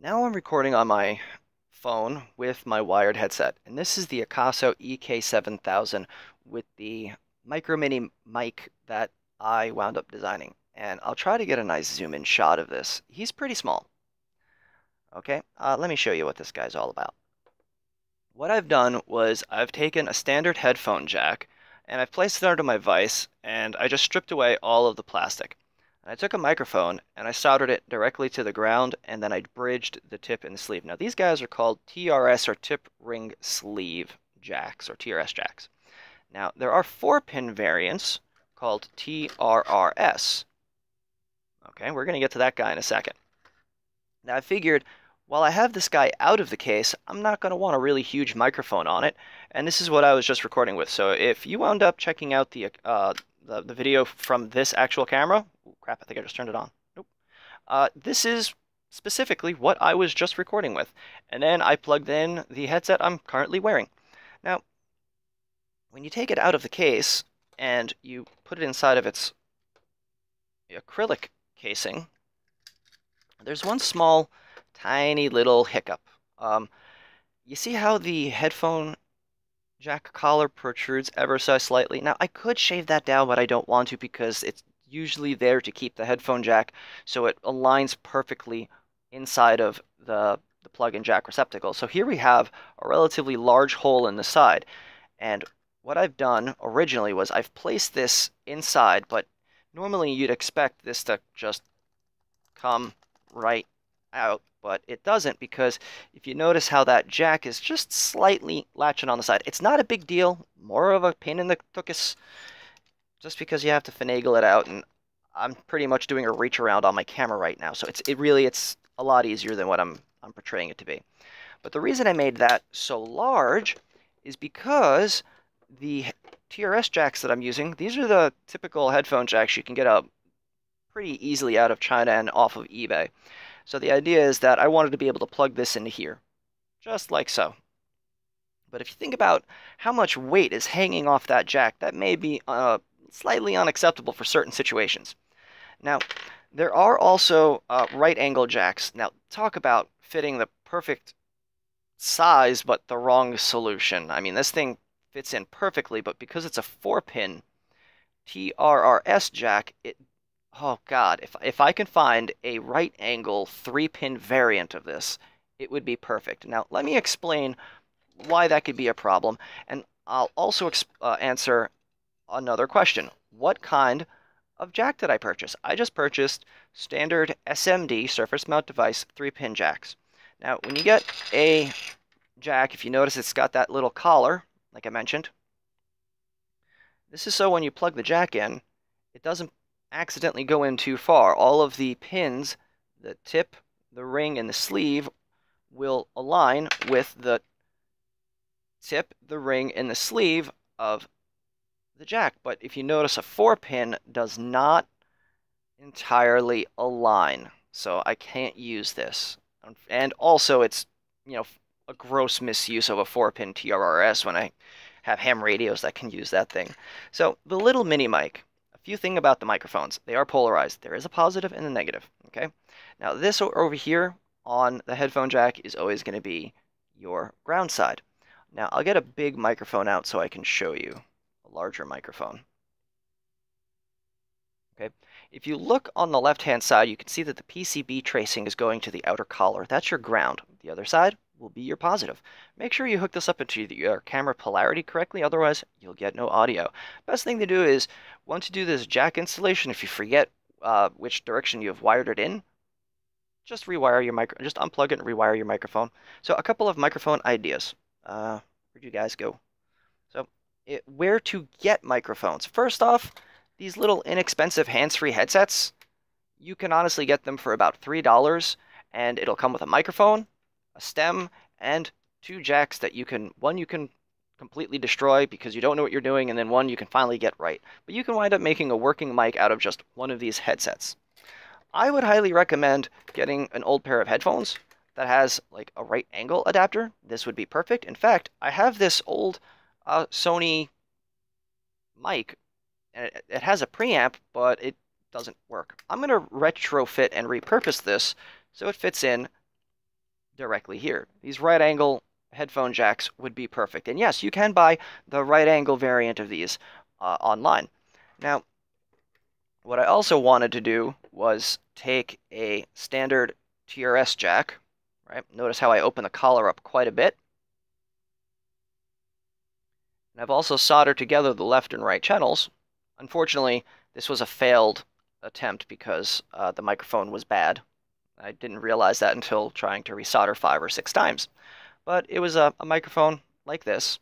Now I'm recording on my phone with my wired headset, and this is the Akaso EK7000 with the micro mini mic that I wound up designing. And I'll try to get a nice zoom in shot of this. He's pretty small. Okay, let me show you what this guy's all about. What I've done was I've taken a standard headphone jack and I've placed it under my vise and I just stripped away all of the plastic. And I took a microphone and I soldered it directly to the ground and then I bridged the tip and the sleeve. Now these guys are called TRS or tip ring sleeve jacks or TRS jacks. Now there are 4-pin variants called TRRS. Okay, we're going to get to that guy in a second. Now I figured while I have this guy out of the case, I'm not going to want a really huge microphone on it, and this is what I was just recording with. So if you wound up checking out the video from this actual camera, ooh, crap, I think I just turned it on. Nope. This is specifically what I was just recording with, and then I plugged in the headset I'm currently wearing. Now, when you take it out of the case and you put it inside of its acrylic casing, there's one small tiny little hiccup. You see how the headphone jack collar protrudes ever so slightly? Now, I could shave that down, but I don't want to because it's usually there to keep the headphone jack so it aligns perfectly inside of the plug-in jack receptacle. So here we have a relatively large hole in the side. And what I've done originally was I've placed this inside, but normally you'd expect this to just come right out, but it doesn't because if you notice how that jack is just slightly latching on the side, it's not a big deal, more of a pain in the tuchus, just because you have to finagle it out, and I'm pretty much doing a reach around on my camera right now, so it's a lot easier than what I'm portraying it to be. But the reason I made that so large is because the TRS jacks that I'm using, these are the typical headphone jacks you can get pretty easily out of China and off of eBay. So the idea is that I wanted to be able to plug this into here, just like so. But if you think about how much weight is hanging off that jack, that may be slightly unacceptable for certain situations. Now, there are also right angle jacks. Now, talk about fitting the perfect size, but the wrong solution. I mean, this thing fits in perfectly, but because it's a 4-pin TRRS jack, oh God, if I can find a right angle 3-pin variant of this, it would be perfect. Now, let me explain why that could be a problem, and I'll also answer another question. What kind of jack did I purchase? I just purchased standard SMD, surface mount device, 3-pin jacks. Now, when you get a jack, if you notice it's got that little collar, like I mentioned, this is so when you plug the jack in, it doesn't accidentally go in too far. All of the pins, the tip, the ring, and the sleeve will align with the tip, the ring, and the sleeve of the jack. But if you notice, a 4-pin does not entirely align, so I can't use this. And also, it's, a gross misuse of a 4-pin TRRS when I have ham radios that can use that thing. So the little mini mic. Few things about the microphones. They are polarized. There is a positive and a negative. Okay. Now this over here on the headphone jack is always going to be your ground side. Now I'll get a big microphone out so I can show you a larger microphone. Okay. If you look on the left-hand side, you can see that the PCB tracing is going to the outer collar. That's your ground. The other side will be your positive. Make sure you hook this up into your camera polarity correctly, otherwise you'll get no audio. Best thing to do is, once you do this jack installation, if you forget which direction you have wired it in, just rewire your just unplug it and rewire your microphone. So a couple of microphone ideas. Where'd you guys go? So where to get microphones. First off, these little inexpensive hands-free headsets, you can honestly get them for about $3, and it'll come with a microphone, a stem, and 2 jacks that one you can completely destroy because you don't know what you're doing, and then one you can finally get right. But you can wind up making a working mic out of just one of these headsets. I would highly recommend getting an old pair of headphones that has like a right angle adapter. This would be perfect. In fact, I have this old Sony mic, and it has a preamp, but it doesn't work. I'm going to retrofit and repurpose this so it fits in directly here. These right angle headphone jacks would be perfect. And yes, you can buy the right angle variant of these online. Now, what I also wanted to do was take a standard TRS jack, right? Notice how I open the collar up quite a bit. And I've also soldered together the left and right channels. Unfortunately, this was a failed attempt because the microphone was bad. I didn't realize that until trying to resolder 5 or 6 times. But it was a microphone like this,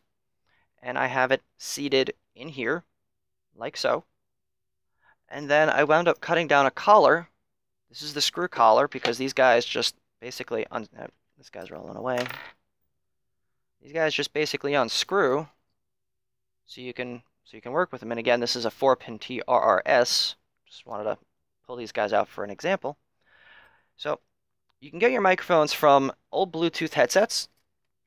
and I have it seated in here, like so. And then I wound up cutting down a collar. This is the screw collar because these guys just basically this guy's rolling away. These guys just basically unscrew, so you can work with them. And again, this is a 4-pin TRRS. Just wanted to pull these guys out for an example. So you can get your microphones from old Bluetooth headsets,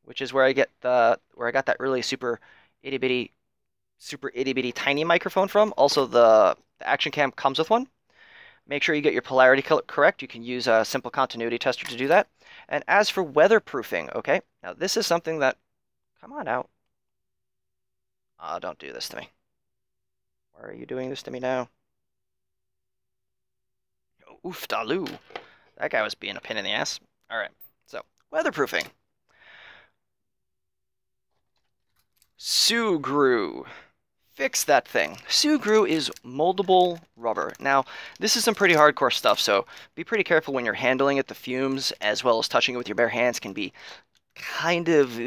which is where I got that really super itty bitty tiny microphone from. Also, the action cam comes with one. Make sure you get your polarity correct. You can use a simple continuity tester to do that. And as for weatherproofing, okay, now this is something that, come on out. Don't do this to me. Why are you doing this to me now? Oof daloo. That guy was being a pain in the ass. All right, so weatherproofing. Sugru. Fix that thing. Sugru is moldable rubber. Now, this is some pretty hardcore stuff, so be pretty careful when you're handling it. The fumes, as well as touching it with your bare hands, can be kind of...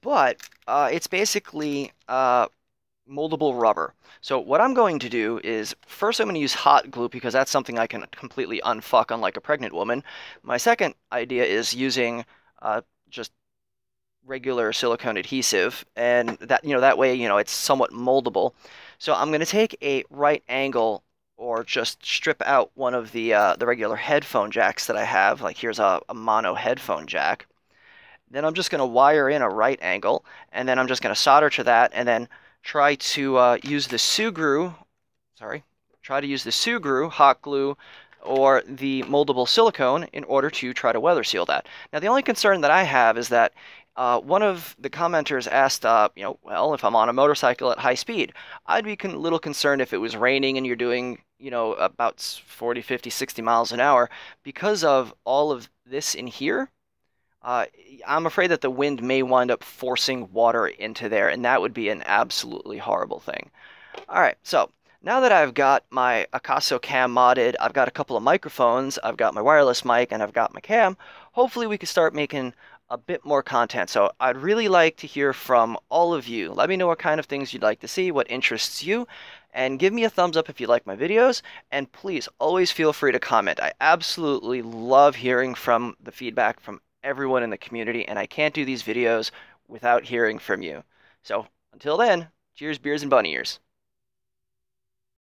But it's basically moldable rubber. So what I'm going to do is, first I'm going to use hot glue because that's something I can completely unfuck unlike a pregnant woman. My second idea is using just regular silicone adhesive, and that way it's somewhat moldable. So I'm going to take a right angle or just strip out one of the regular headphone jacks that I have. Like here's a mono headphone jack. Then I'm just going to wire in a right angle, and then I'm just going to solder to that, and then try to use the Sugru hot glue or the moldable silicone in order to try to weather seal that. Now the only concern that I have is that one of the commenters asked, well, if I'm on a motorcycle at high speed, I'd be a little concerned if it was raining and you're doing, about 40, 50, 60 miles an hour. Because of all of this in here, I'm afraid that the wind may wind up forcing water into there, and that would be an absolutely horrible thing. All right, so now that I've got my Akaso cam modded, I've got a couple of microphones, I've got my wireless mic, and I've got my cam, hopefully we can start making a bit more content. So I'd really like to hear from all of you. Let me know what kind of things you'd like to see, what interests you, and give me a thumbs up if you like my videos, and please always feel free to comment. I absolutely love hearing from the feedback from everyone in the community, and I can't do these videos without hearing from you. So until then, cheers, beers, and bunny ears.